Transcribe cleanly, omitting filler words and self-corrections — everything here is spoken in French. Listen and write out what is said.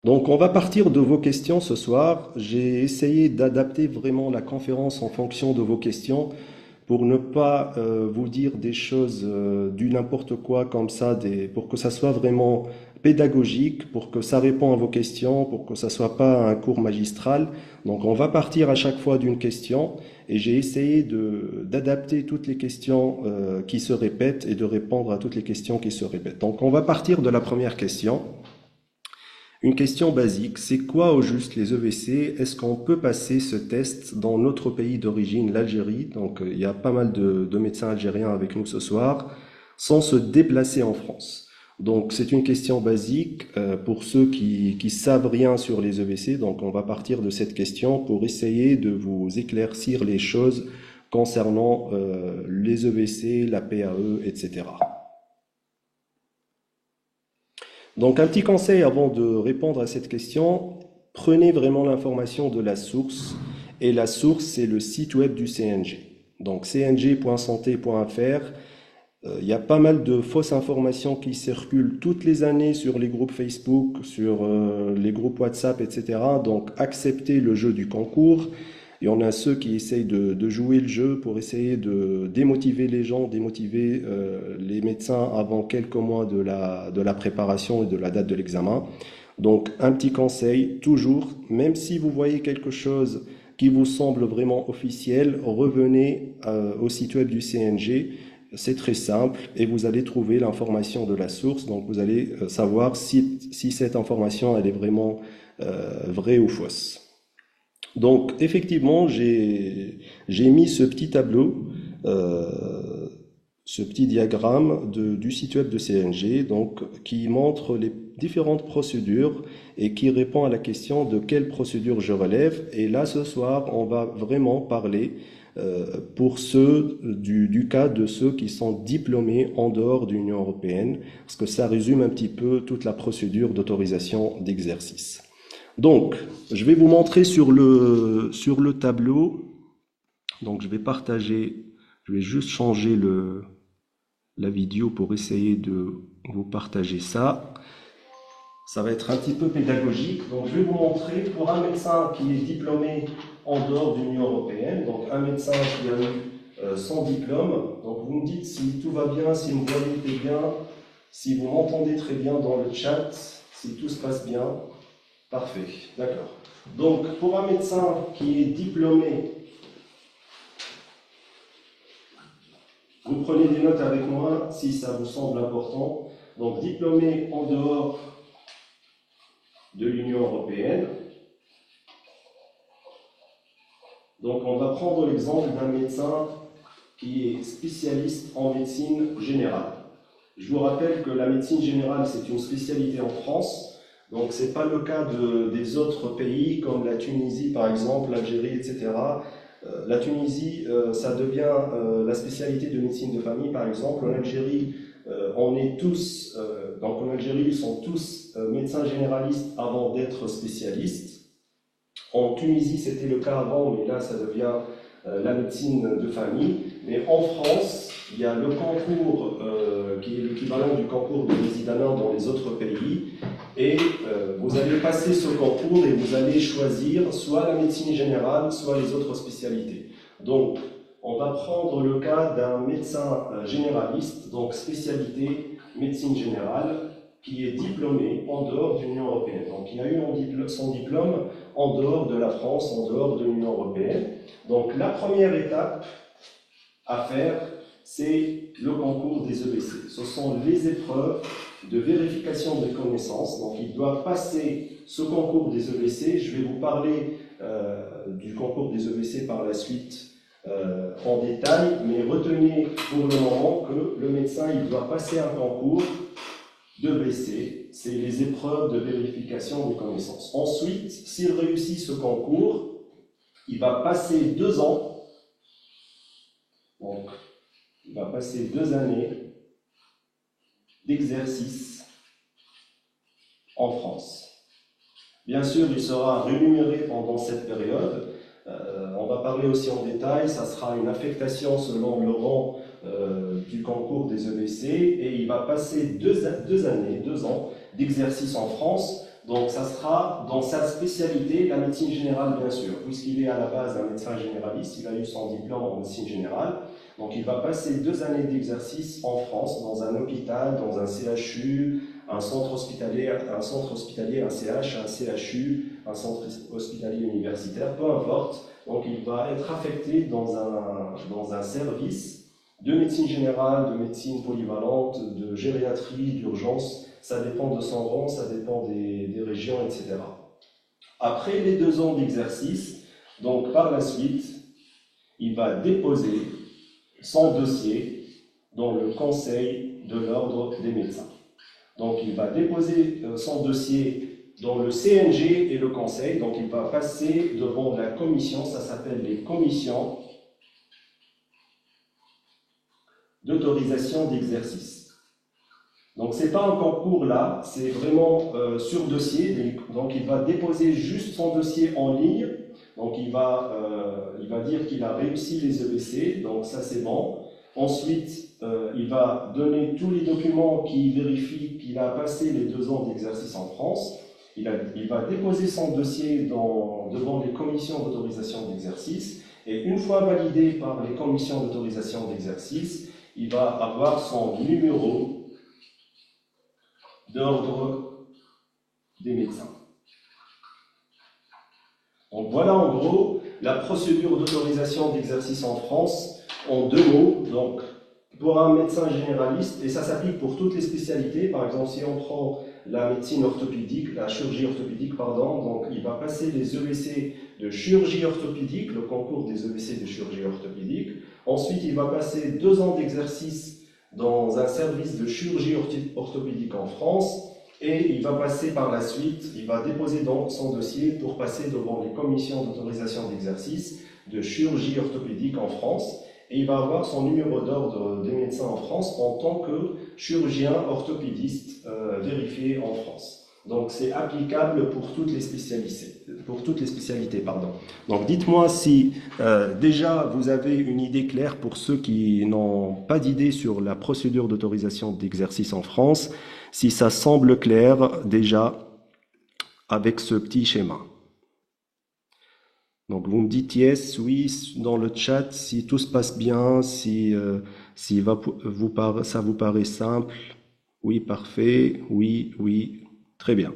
Donc, on va partir de vos questions ce soir. J'ai essayé d'adapter vraiment la conférence en fonction de vos questions pour ne pas vous dire des choses du n'importe quoi comme ça, pour que ça soit vraiment pédagogique, pour que ça réponde à vos questions, pour que ça soit pas un cours magistral. Donc, on va partir à chaque fois d'une question et j'ai essayé d'adapter toutes les questions qui se répètent et de répondre à toutes les questions qui se répètent. Donc, on va partir de la première question. Une question basique, c'est quoi au juste les EVC? Est-ce qu'on peut passer ce test dans notre pays d'origine, l'Algérie? Donc il y a pas mal de médecins algériens avec nous ce soir, sans se déplacer en France. Donc c'est une question basique pour ceux qui savent rien sur les EVC. Donc on va partir de cette question pour essayer de vous éclaircir les choses concernant les EVC, la PAE, etc. Donc un petit conseil avant de répondre à cette question, prenez vraiment l'information de la source et la source c'est le site web du CNG. Donc cng.santé.fr, il y a pas mal de fausses informations qui circulent toutes les années sur les groupes Facebook, sur les groupes WhatsApp, etc. Donc acceptez le jeu du concours. Il y en a ceux qui essayent de jouer le jeu pour essayer de démotiver les gens, démotiver les médecins avant quelques mois de la préparation et de la date de l'examen. Donc un petit conseil, toujours, même si vous voyez quelque chose qui vous semble vraiment officiel, revenez au site web du CNG. C'est très simple et vous allez trouver l'information de la source. Donc vous allez savoir si cette information elle est vraiment vraie ou fausse. Donc, effectivement, j'ai mis ce petit tableau, ce petit diagramme du site web de CNG, donc, qui montre les différentes procédures et qui répond à la question de quelle procédure je relève. Et là, ce soir, on va vraiment parler pour ceux du cas de ceux qui sont diplômés en dehors de l'Union européenne, parce que ça résume un petit peu toute la procédure d'autorisation d'exercice. Donc, je vais vous montrer sur le tableau. Donc, je vais partager, je vais juste changer la vidéo pour essayer de vous partager ça. Ça va être un petit peu pédagogique. Donc, je vais vous montrer pour un médecin qui est diplômé en dehors de l'Union européenne, donc un médecin qui a eu son diplôme. Donc, vous me dites si tout va bien, si vous me voyez bien, si vous m'entendez très bien dans le chat, si tout se passe bien. Parfait, d'accord. Donc, pour un médecin qui est diplômé, vous prenez des notes avec moi si ça vous semble important. Donc, diplômé en dehors de l'Union européenne. Donc, on va prendre l'exemple d'un médecin qui est spécialiste en médecine générale. Je vous rappelle que la médecine générale, c'est une spécialité en France. Donc, ce n'est pas le cas des autres pays comme la Tunisie, par exemple, l'Algérie, etc. La Tunisie, ça devient la spécialité de médecine de famille, par exemple. En Algérie, on est tous, donc en Algérie, ils sont tous médecins généralistes avant d'être spécialistes. En Tunisie, c'était le cas avant, mais là, ça devient la médecine de famille. Mais en France, il y a le concours qui est l'équivalent du concours de résident dans les autres pays. Et vous allez passer ce concours et vous allez choisir soit la médecine générale, soit les autres spécialités. Donc, on va prendre le cas d'un médecin généraliste, donc spécialité médecine générale, qui est diplômé en dehors de l'Union européenne. Donc, il a eu son diplôme en dehors de la France, en dehors de l'Union européenne. Donc, la première étape à faire, c'est le concours des EVC. Ce sont les épreuves de vérification des connaissances. Donc, il doit passer ce concours des EVC. Je vais vous parler du concours des EVC par la suite en détail, mais retenez pour le moment que le médecin il doit passer un concours d'EVC. C'est les épreuves de vérification des connaissances. Ensuite, s'il réussit ce concours, il va passer 2 ans. Donc, il va passer 2 années d'exercice en France. Bien sûr, il sera rémunéré pendant cette période. On va parler aussi en détail, ça sera une affectation selon le rang du concours des EVC et il va passer 2 années, 2 ans d'exercice en France. Donc ça sera dans sa spécialité, la médecine générale bien sûr, puisqu'il est à la base un médecin généraliste, il a eu son diplôme en médecine générale. Donc il va passer 2 années d'exercice en France, dans un hôpital, dans un CHU, un centre hospitalier, un CH, un CHU, un centre hospitalier universitaire, peu importe. Donc il va être affecté dans un service de médecine générale, de médecine polyvalente, de gériatrie, d'urgence. Ça dépend de son rang, ça dépend des régions, etc. Après les 2 ans d'exercice, donc par la suite, il va déposer son dossier dans le Conseil de l'Ordre des médecins. Donc il va déposer son dossier dans le CNG et le Conseil, donc il va passer devant la commission, ça s'appelle les commissions d'autorisation d'exercice. Donc ce n'est pas un concours là, c'est vraiment sur dossier, donc il va déposer juste son dossier en ligne, donc il va dire qu'il a réussi les EBC, donc ça c'est bon. Ensuite, il va donner tous les documents qui vérifient qu'il a passé les 2 ans d'exercice en France. Il va déposer son dossier devant les commissions d'autorisation d'exercice, et une fois validé par les commissions d'autorisation d'exercice, il va avoir son numéro d'ordre des médecins. Donc voilà en gros la procédure d'autorisation d'exercice en France en 2 mots. Donc pour un médecin généraliste, et ça s'applique pour toutes les spécialités, par exemple si on prend la médecine orthopédique, la chirurgie orthopédique, pardon, donc il va passer les EBC de chirurgie orthopédique, le concours des EBC de chirurgie orthopédique. Ensuite, il va passer 2 ans d'exercice dans un service de chirurgie orthopédique en France, et il va passer par la suite, il va déposer donc son dossier pour passer devant les commissions d'autorisation d'exercice de chirurgie orthopédique en France, et il va avoir son numéro d'ordre des médecins en France en tant que chirurgien orthopédiste vérifié en France. Donc c'est applicable pour toutes les spécialités, pardon. Donc dites-moi si déjà vous avez une idée claire pour ceux qui n'ont pas d'idée sur la procédure d'autorisation d'exercice en France, si ça semble clair déjà avec ce petit schéma. Donc vous me dites yes, oui, dans le chat, si tout se passe bien, si ça vous paraît simple, oui, parfait, oui, très bien.